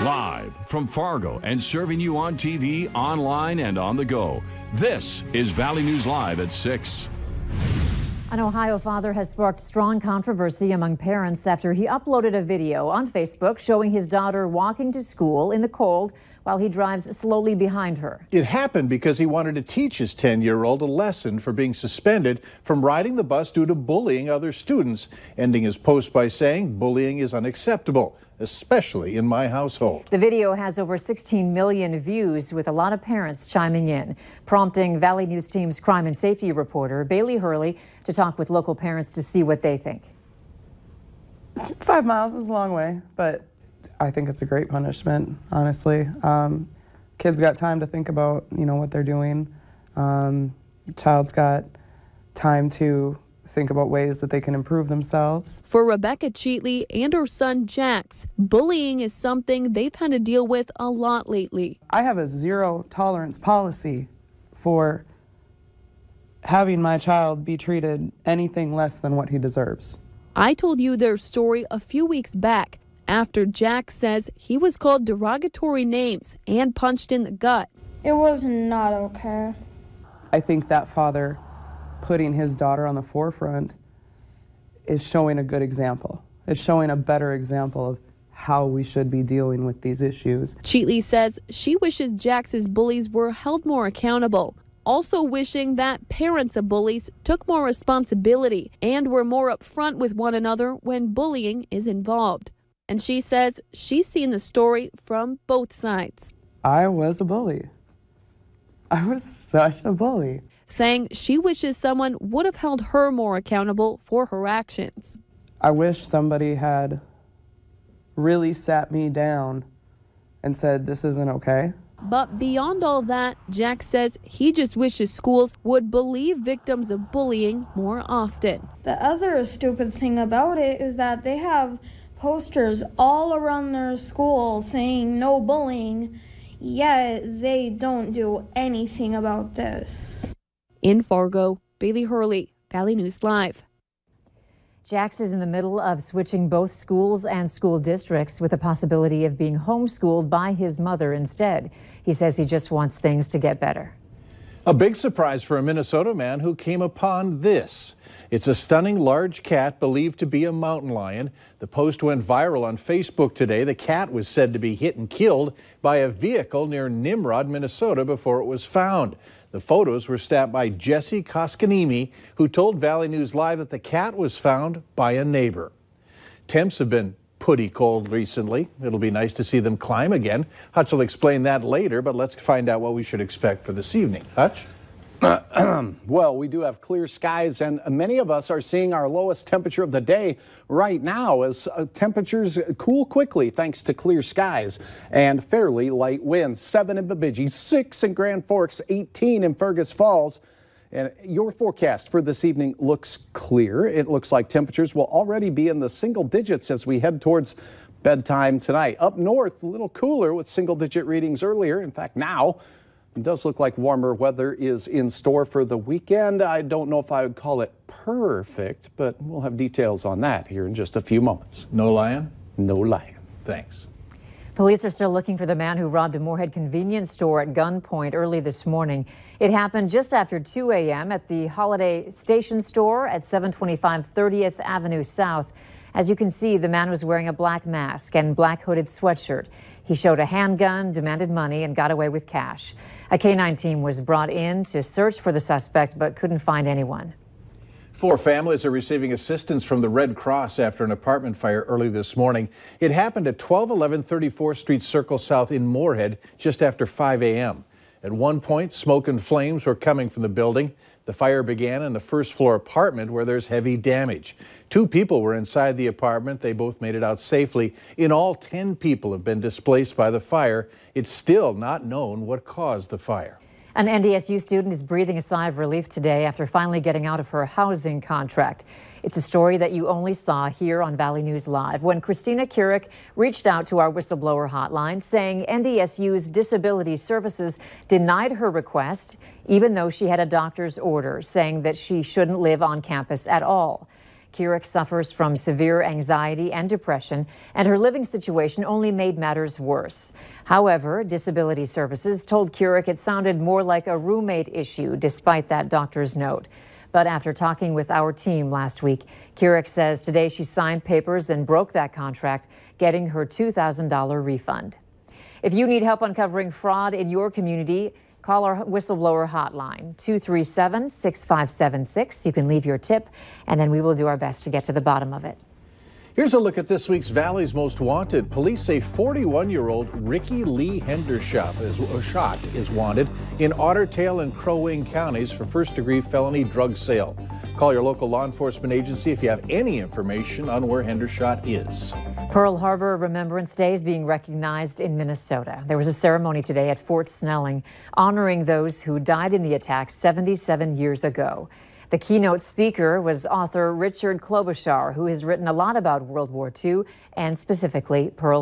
Live from Fargo and serving you on TV, online, and on the go. This is Valley News Live at 6. An Ohio father has sparked strong controversy among parents after he uploaded a video on Facebook showing his daughter walking to school in the cold while he drives slowly behind her. It happened because he wanted to teach his 10-year-old a lesson for being suspended from riding the bus due to bullying other students, ending his post by saying bullying is unacceptable, especially in my household. The video has over 16 million views, with a lot of parents chiming in, prompting Valley News Team's crime and safety reporter Bailey Hurley to talk with local parents to see what they think. 5 miles is a long way, but I think it's a great punishment, honestly. Kids got time to think about, what they're doing. Child's got time to think about ways that they can improve themselves. For Rebecca Cheatley and her son Jax, bullying is something they've had to deal with a lot lately. I have a zero tolerance policy for having my child be treated anything less than what he deserves. I told you their story a few weeks back after Jax says he was called derogatory names and punched in the gut. It was not okay. I think that father putting his daughter on the forefront is showing a good example. It's showing a better example of how we should be dealing with these issues. Cheatley says she wishes Jax's bullies were held more accountable, also wishing that parents of bullies took more responsibility and were more upfront with one another when bullying is involved. And she says she's seen the story from both sides. I was a bully. I was such a bully. Saying she wishes someone would have held her more accountable for her actions. I wish somebody had really sat me down and said, this isn't okay. But beyond all that, Jax says he just wishes schools would believe victims of bullying more often. The other stupid thing about it is that they have posters all around their school saying no bullying, yet they don't do anything about this. In Fargo, Bailey Hurley, Valley News Live. Jax is in the middle of switching both schools and school districts, with the possibility of being homeschooled by his mother instead. He says he just wants things to get better. A big surprise for a Minnesota man who came upon this. It's a stunning large cat believed to be a mountain lion. The post went viral on Facebook today. The cat was said to be hit and killed by a vehicle near Nimrod, Minnesota, before it was found. The photos were snapped by Jesse Koskanimi, who told Valley News Live that the cat was found by a neighbor. Temps have been pretty cold recently. It'll be nice to see them climb again. Hutch will explain that later, but let's find out what we should expect for this evening. Hutch? Well, we do have clear skies, and many of us are seeing our lowest temperature of the day right now as temperatures cool quickly thanks to clear skies and fairly light winds. 7 in Bemidji, 6 in Grand Forks, 18 in Fergus Falls. And your forecast for this evening looks clear. It looks like temperatures will already be in the single digits as we head towards bedtime tonight. Up north, a little cooler with single-digit readings earlier. In fact, now it does look like warmer weather is in store for the weekend. I don't know if I would call it perfect, but we'll have details on that here in just a few moments. No lion? No lion. Thanks. Police are still looking for the man who robbed a Moorhead convenience store at gunpoint early this morning. It happened just after 2 a.m. at the Holiday Station store at 725 30th Avenue South. As you can see, the man was wearing a black mask and black hooded sweatshirt. He showed a handgun, demanded money, and got away with cash. A K-9 team was brought in to search for the suspect, but couldn't find anyone. 4 families are receiving assistance from the Red Cross after an apartment fire early this morning. It happened at 1211 34th Street Circle South in Moorhead just after 5 a.m. At one point, smoke and flames were coming from the building. The fire began in the first-floor apartment where there's heavy damage. 2 people were inside the apartment. They both made it out safely. In all, 10 people have been displaced by the fire. It's still not known what caused the fire. An NDSU student is breathing a sigh of relief today after finally getting out of her housing contract. It's a story that you only saw here on Valley News Live when Christina Keurig reached out to our whistleblower hotline saying NDSU's disability services denied her request, even though she had a doctor's order saying that she shouldn't live on campus at all. Kierick suffers from severe anxiety and depression, and her living situation only made matters worse. However, Disability Services told Kierick it sounded more like a roommate issue, despite that doctor's note. But after talking with our team last week, Kierick says today she signed papers and broke that contract, getting her $2,000 refund. If you need help uncovering fraud in your community, call our whistleblower hotline, 237-6576. You can leave your tip, and then we will do our best to get to the bottom of it. Here's a look at this week's Valley's Most Wanted. Police say 41-year-old Ricky Lee Hendershot is wanted in Otter Tail and Crow Wing counties for first-degree felony drug sale. Call your local law enforcement agency if you have any information on where Hendershot is. Pearl Harbor Remembrance Day is being recognized in Minnesota. There was a ceremony today at Fort Snelling honoring those who died in the attack 77 years ago. The keynote speaker was author Richard Klobuchar, who has written a lot about World War II and specifically Pearl